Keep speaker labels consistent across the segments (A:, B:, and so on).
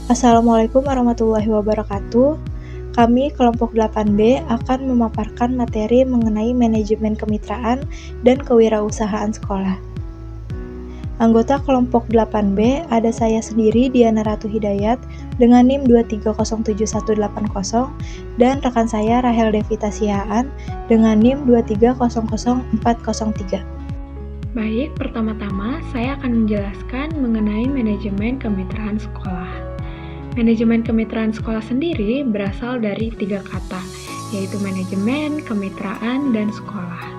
A: Assalamualaikum warahmatullahi wabarakatuh. Kami kelompok 8B akan memaparkan materi mengenai manajemen kemitraan dan kewirausahaan sekolah. Anggota kelompok 8B ada saya sendiri Diana Ratu Hidayat dengan NIM 2307180 dan rekan saya Rahel Devita Sihaan dengan NIM 2300403.
B: Baik, pertama-tama saya akan menjelaskan mengenai manajemen kemitraan sekolah. Manajemen kemitraan sekolah sendiri berasal dari 3 kata, yaitu manajemen, kemitraan, dan sekolah.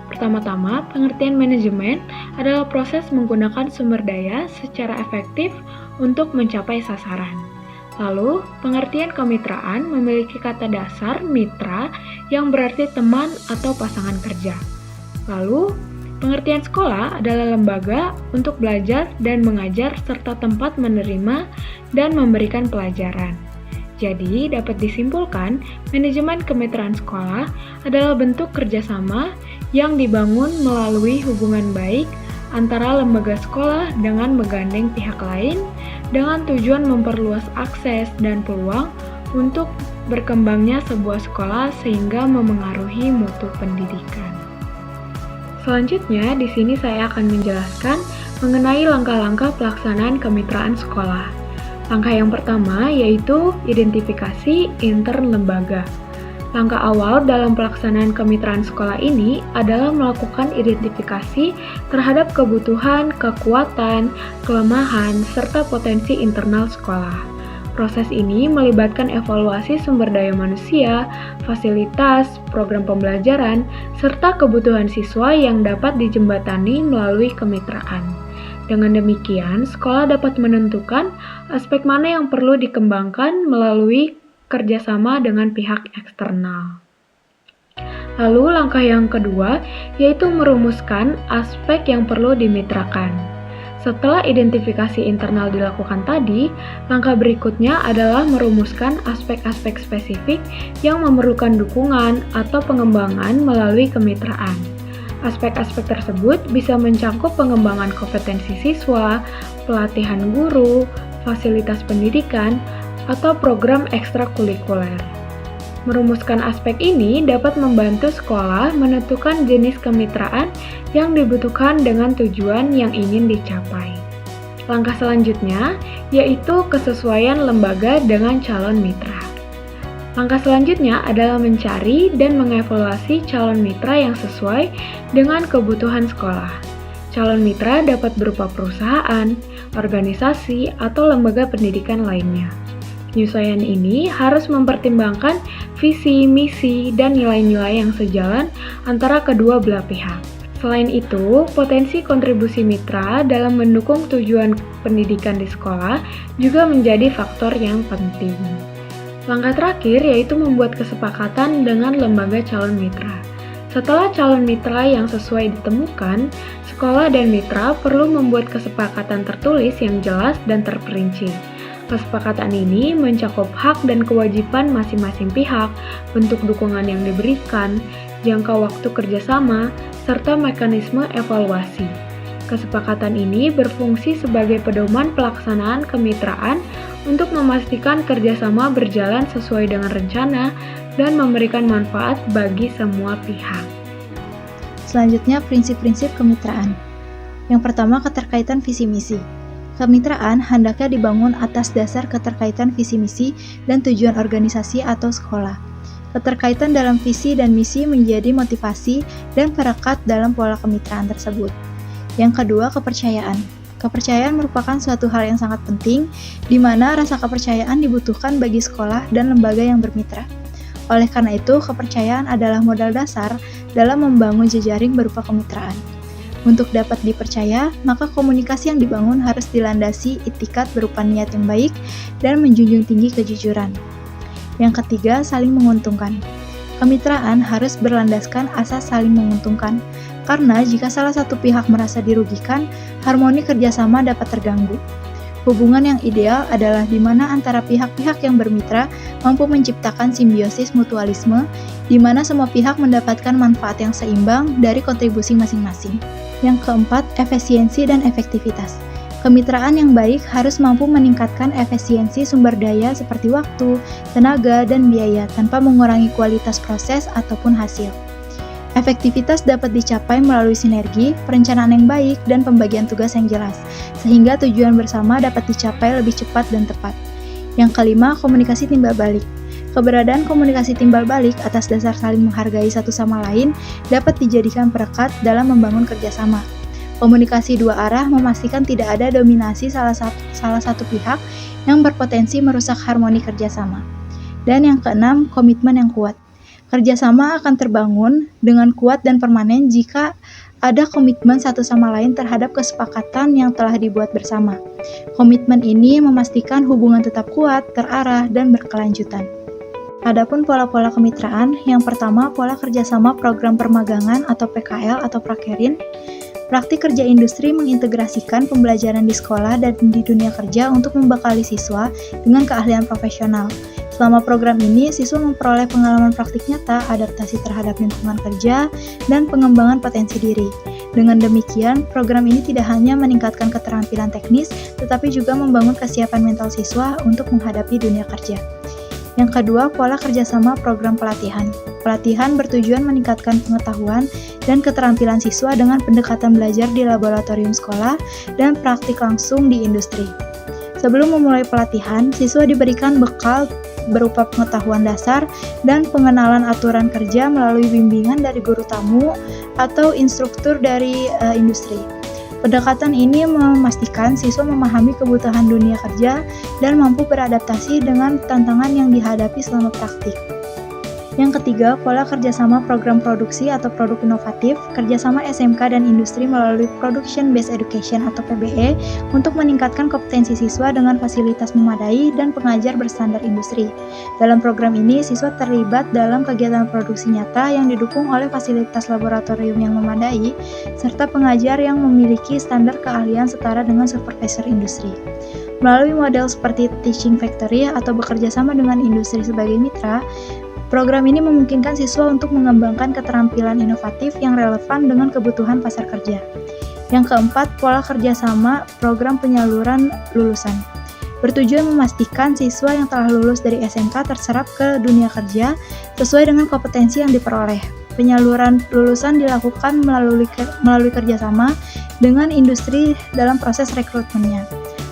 B: Pertama-tama, pengertian manajemen adalah proses menggunakan sumber daya secara efektif untuk mencapai sasaran. Lalu, pengertian kemitraan memiliki kata dasar mitra yang berarti teman atau pasangan kerja. Lalu, pengertian sekolah adalah lembaga untuk belajar dan mengajar serta tempat menerima dan memberikan pelajaran. Jadi, dapat disimpulkan, manajemen kemitraan sekolah adalah bentuk kerjasama yang dibangun melalui hubungan baik antara lembaga sekolah dengan menggandeng pihak lain dengan tujuan memperluas akses dan peluang untuk berkembangnya sebuah sekolah sehingga memengaruhi mutu pendidikan. Selanjutnya, di sini saya akan menjelaskan mengenai langkah-langkah pelaksanaan kemitraan sekolah. Langkah yang pertama yaitu identifikasi intern lembaga. Langkah awal dalam pelaksanaan kemitraan sekolah ini adalah melakukan identifikasi terhadap kebutuhan, kekuatan, kelemahan, serta potensi internal sekolah. Proses ini melibatkan evaluasi sumber daya manusia, fasilitas, program pembelajaran, serta kebutuhan siswa yang dapat dijembatani melalui kemitraan. Dengan demikian, sekolah dapat menentukan aspek mana yang perlu dikembangkan melalui kerjasama dengan pihak eksternal. Lalu, langkah yang kedua yaitu merumuskan aspek yang perlu dimitrakan. Setelah identifikasi internal dilakukan tadi, langkah berikutnya adalah merumuskan aspek-aspek spesifik yang memerlukan dukungan atau pengembangan melalui kemitraan. Aspek-aspek tersebut bisa mencakup pengembangan kompetensi siswa, pelatihan guru, fasilitas pendidikan, atau program ekstrakurikuler. Merumuskan aspek ini dapat membantu sekolah menentukan jenis kemitraan yang dibutuhkan dengan tujuan yang ingin dicapai. Langkah selanjutnya yaitu kesesuaian lembaga dengan calon mitra. Langkah selanjutnya adalah mencari dan mengevaluasi calon mitra yang sesuai dengan kebutuhan sekolah. Calon mitra dapat berupa perusahaan, organisasi, atau lembaga pendidikan lainnya. Penyesuaian ini harus mempertimbangkan visi, misi, dan nilai-nilai yang sejalan antara kedua belah pihak. Selain itu, potensi kontribusi mitra dalam mendukung tujuan pendidikan di sekolah juga menjadi faktor yang penting. Langkah terakhir yaitu membuat kesepakatan dengan lembaga calon mitra. Setelah calon mitra yang sesuai ditemukan, sekolah dan mitra perlu membuat kesepakatan tertulis yang jelas dan terperinci. Kesepakatan ini mencakup hak dan kewajiban masing-masing pihak, bentuk dukungan yang diberikan, jangka waktu kerjasama, serta mekanisme evaluasi. Kesepakatan ini berfungsi sebagai pedoman pelaksanaan kemitraan untuk memastikan kerjasama berjalan sesuai dengan rencana dan memberikan manfaat bagi semua pihak.
A: Selanjutnya, prinsip-prinsip kemitraan. Yang pertama, keterkaitan visi-misi. Kemitraan hendaknya dibangun atas dasar keterkaitan visi-misi dan tujuan organisasi atau sekolah. Keterkaitan dalam visi dan misi menjadi motivasi dan perekat dalam pola kemitraan tersebut. Yang kedua, kepercayaan. Kepercayaan merupakan suatu hal yang sangat penting, di mana rasa kepercayaan dibutuhkan bagi sekolah dan lembaga yang bermitra. Oleh karena itu, kepercayaan adalah modal dasar dalam membangun jejaring berupa kemitraan. Untuk dapat dipercaya, maka komunikasi yang dibangun harus dilandasi itikat berupa niat yang baik dan menjunjung tinggi kejujuran. Yang ketiga, saling menguntungkan. Kemitraan harus berlandaskan asas saling menguntungkan, karena jika salah satu pihak merasa dirugikan, harmoni kerjasama dapat terganggu. Hubungan yang ideal adalah di mana antara pihak-pihak yang bermitra mampu menciptakan simbiosis mutualisme, di mana semua pihak mendapatkan manfaat yang seimbang dari kontribusi masing-masing. Yang keempat, efisiensi dan efektivitas. Kemitraan yang baik harus mampu meningkatkan efisiensi sumber daya seperti waktu, tenaga, dan biaya tanpa mengurangi kualitas proses ataupun hasil. Efektivitas dapat dicapai melalui sinergi, perencanaan yang baik, dan pembagian tugas yang jelas, sehingga tujuan bersama dapat dicapai lebih cepat dan tepat. Yang kelima, komunikasi timbal balik. Keberadaan komunikasi timbal balik atas dasar saling menghargai satu sama lain dapat dijadikan perekat dalam membangun kerjasama. Komunikasi dua arah memastikan tidak ada dominasi salah satu pihak yang berpotensi merusak harmoni kerjasama. Dan yang keenam, komitmen yang kuat. Kerjasama akan terbangun dengan kuat dan permanen jika ada komitmen satu sama lain terhadap kesepakatan yang telah dibuat bersama. Komitmen ini memastikan hubungan tetap kuat, terarah, dan berkelanjutan. Adapun pola-pola kemitraan, yang pertama pola kerjasama program permagangan atau PKL atau prakerin. Praktik kerja industri mengintegrasikan pembelajaran di sekolah dan di dunia kerja untuk membekali siswa dengan keahlian profesional. Selama program ini, siswa memperoleh pengalaman praktik nyata, adaptasi terhadap lingkungan kerja, dan pengembangan potensi diri. Dengan demikian, program ini tidak hanya meningkatkan keterampilan teknis, tetapi juga membangun kesiapan mental siswa untuk menghadapi dunia kerja. Yang kedua, pola kerjasama program pelatihan. Pelatihan bertujuan meningkatkan pengetahuan dan keterampilan siswa dengan pendekatan belajar di laboratorium sekolah dan praktik langsung di industri. Sebelum memulai pelatihan, siswa diberikan bekal berupa pengetahuan dasar dan pengenalan aturan kerja melalui bimbingan dari guru tamu atau instruktur dari industri. Pendekatan ini memastikan siswa memahami kebutuhan dunia kerja dan mampu beradaptasi dengan tantangan yang dihadapi selama praktik. Yang ketiga, pola kerjasama program produksi atau produk inovatif, kerjasama SMK dan industri melalui Production Based Education atau PBE untuk meningkatkan kompetensi siswa dengan fasilitas memadai dan pengajar berstandar industri. Dalam program ini, siswa terlibat dalam kegiatan produksi nyata yang didukung oleh fasilitas laboratorium yang memadai, serta pengajar yang memiliki standar keahlian setara dengan supervisor industri. Melalui model seperti Teaching Factory atau bekerja sama dengan industri sebagai mitra, program ini memungkinkan siswa untuk mengembangkan keterampilan inovatif yang relevan dengan kebutuhan pasar kerja. Yang keempat, pola kerjasama program penyaluran lulusan. Bertujuan memastikan siswa yang telah lulus dari SMK terserap ke dunia kerja sesuai dengan kompetensi yang diperoleh. Penyaluran lulusan dilakukan melalui kerjasama dengan industri dalam proses rekrutmennya.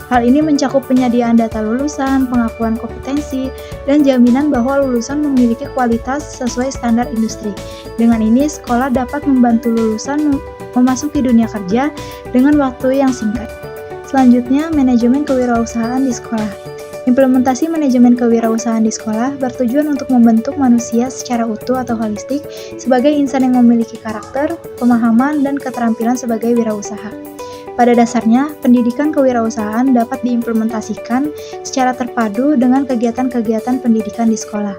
A: Hal ini mencakup penyediaan data lulusan, pengakuan kompetensi, dan jaminan bahwa lulusan memiliki kualitas sesuai standar industri. Dengan ini, sekolah dapat membantu lulusan memasuki dunia kerja dengan waktu yang singkat. Selanjutnya, manajemen kewirausahaan di sekolah. Implementasi manajemen kewirausahaan di sekolah bertujuan untuk membentuk manusia secara utuh atau holistik sebagai insan yang memiliki karakter, pemahaman, dan keterampilan sebagai wirausaha. Pada dasarnya, pendidikan kewirausahaan dapat diimplementasikan secara terpadu dengan kegiatan-kegiatan pendidikan di sekolah.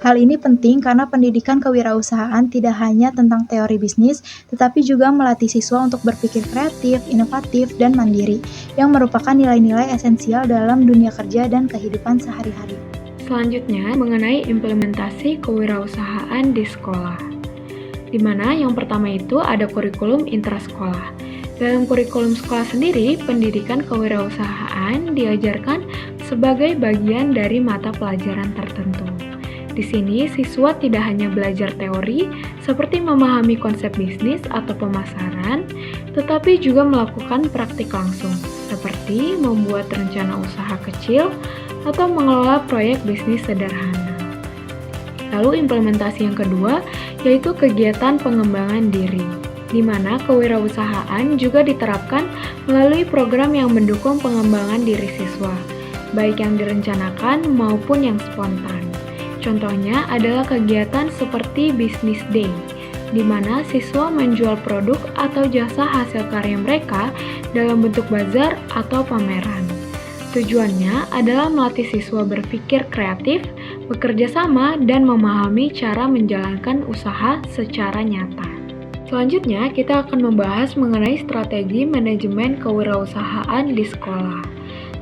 A: Hal ini penting karena pendidikan kewirausahaan tidak hanya tentang teori bisnis, tetapi juga melatih siswa untuk berpikir kreatif, inovatif, dan mandiri, yang merupakan nilai-nilai esensial dalam dunia kerja dan kehidupan sehari-hari.
B: Selanjutnya, mengenai implementasi kewirausahaan di sekolah, di mana yang pertama itu ada kurikulum intrasekolah. Dalam kurikulum sekolah sendiri, pendidikan kewirausahaan diajarkan sebagai bagian dari mata pelajaran tertentu. Di sini, siswa tidak hanya belajar teori seperti memahami konsep bisnis atau pemasaran, tetapi juga melakukan praktik langsung, seperti membuat rencana usaha kecil atau mengelola proyek bisnis sederhana. Lalu implementasi yang kedua, yaitu kegiatan pengembangan diri, di mana kewirausahaan juga diterapkan melalui program yang mendukung pengembangan diri siswa, baik yang direncanakan maupun yang spontan. Contohnya adalah kegiatan seperti Business Day, di mana siswa menjual produk atau jasa hasil karya mereka dalam bentuk bazar atau pameran. Tujuannya adalah melatih siswa berpikir kreatif, bekerja sama, dan memahami cara menjalankan usaha secara nyata. Selanjutnya, kita akan membahas mengenai strategi manajemen kewirausahaan di sekolah.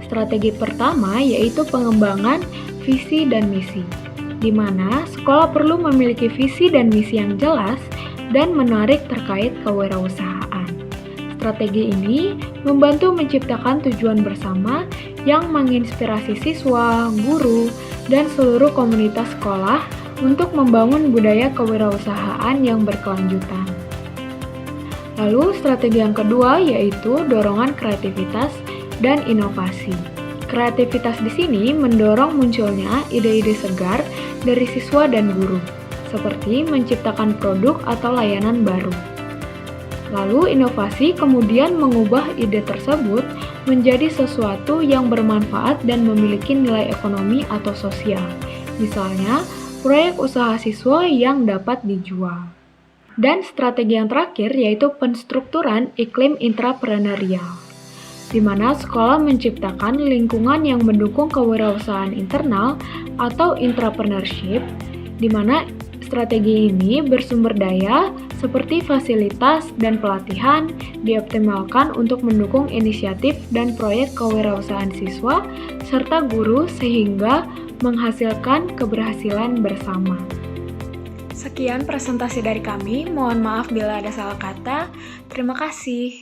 B: Strategi pertama yaitu pengembangan visi dan misi, di mana sekolah perlu memiliki visi dan misi yang jelas dan menarik terkait kewirausahaan. Strategi ini membantu menciptakan tujuan bersama yang menginspirasi siswa, guru, dan seluruh komunitas sekolah untuk membangun budaya kewirausahaan yang berkelanjutan. Lalu, strategi yang kedua yaitu dorongan kreativitas dan inovasi. Kreativitas di sini mendorong munculnya ide-ide segar dari siswa dan guru, seperti menciptakan produk atau layanan baru. Lalu, inovasi kemudian mengubah ide tersebut menjadi sesuatu yang bermanfaat dan memiliki nilai ekonomi atau sosial. Misalnya, proyek usaha siswa yang dapat dijual. Dan strategi yang terakhir yaitu penstrukturan iklim intrapreneurial, di mana sekolah menciptakan lingkungan yang mendukung kewirausahaan internal atau intrapreneurship, di mana strategi ini bersumber daya seperti fasilitas dan pelatihan dioptimalkan untuk mendukung inisiatif dan proyek kewirausahaan siswa serta guru sehingga menghasilkan keberhasilan bersama. Sekian presentasi dari kami, mohon maaf bila ada salah kata. Terima kasih.